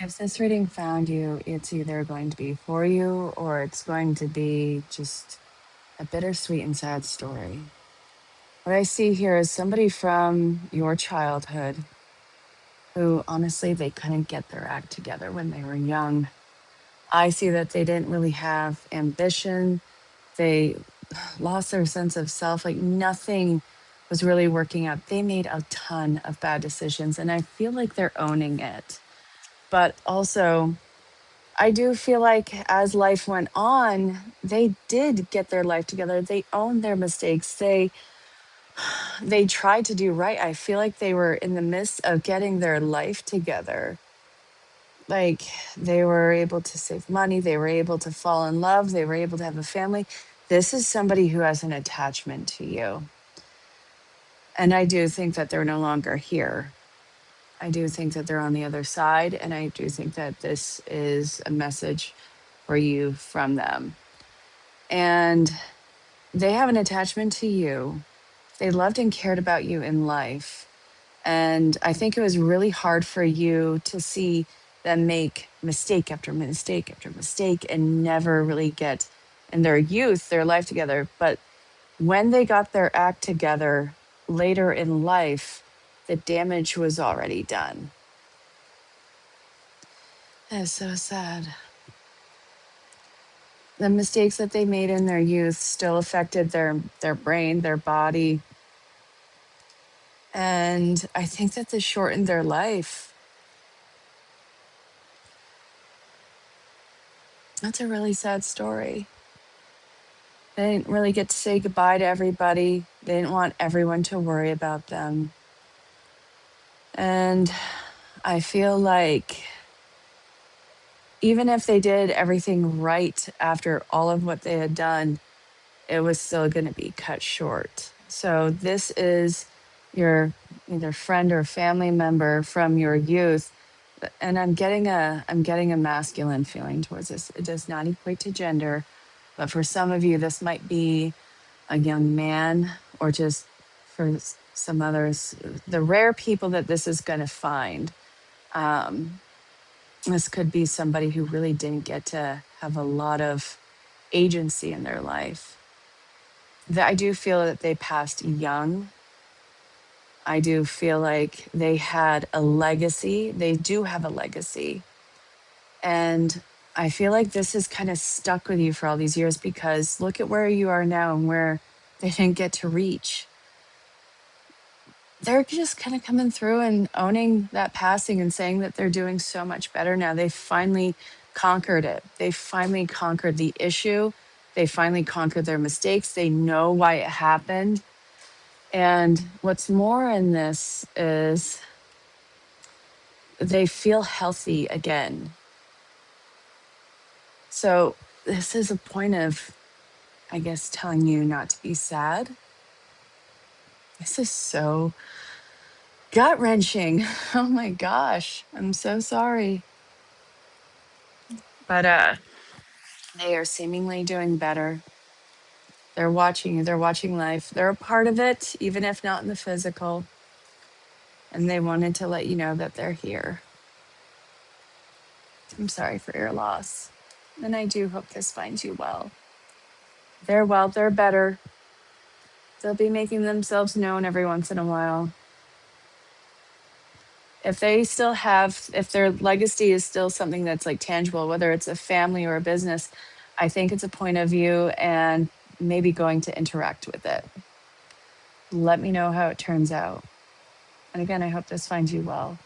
If this reading found you, it's either going to be for you or it's going to be just a bittersweet and sad story. What I see here is somebody from your childhood who honestly they couldn't get their act together when they were young. I see that they didn't really have ambition. They lost their sense of self. Like nothing was really working out. They made a ton of bad decisions, and I feel like they're owning it. But also, I do feel like as life went on, they did get their life together. They owned their mistakes. They tried to do right. I feel like they were in the midst of getting their life together. Like they were able to save money, they were able to fall in love, they were able to have a family. This is somebody who has an attachment to you. And I do think that they're no longer here. I do think that they're on the other side. And I do think that this is a message for you from them. And they have an attachment to you. They loved and cared about you in life. And I think it was really hard for you to see them make mistake after mistake after mistake and never really get in their youth, their life together. But when they got their act together later in life, the damage was already done. That's so sad. The mistakes that they made in their youth still affected their brain, their body. And I think that this shortened their life. That's a really sad story. They didn't really get to say goodbye to everybody. They didn't want everyone to worry about them. And I feel like even if they did everything right after all of what they had done, it was still going to be cut short. So this is your either friend or family member from your youth, and I'm getting a masculine feeling towards this. It does not equate to gender, but for some of you this might be a young man, or just for some others, the rare people that this is going to find. Um, this could be somebody who really didn't get to have a lot of agency in their life. I do feel that they passed young. I do feel like they had a legacy. They do have a legacy. And I feel like this has kind of stuck with you for all these years because look at where you are now and where they didn't get to reach. They're just kind of coming through and owning that passing and saying that they're doing so much better now. They finally conquered it. They finally conquered the issue. They finally conquered their mistakes. They know why it happened. And what's more in this is they feel healthy again. So, this is a point of, I guess, telling you not to be sad. This is so gut wrenching. Oh my gosh. I'm so sorry. But they are seemingly doing better. They're watching you, they're watching life. They're a part of it, even if not in the physical. And they wanted to let you know that they're here. I'm sorry for your loss. And I do hope this finds you well. They're well, they're better. They'll be making themselves known every once in a while. If they still have, if their legacy is still something that's like tangible, whether it's a family or a business, I think it's a point of view and maybe going to interact with it. Let me know how it turns out. And again, I hope this finds you well.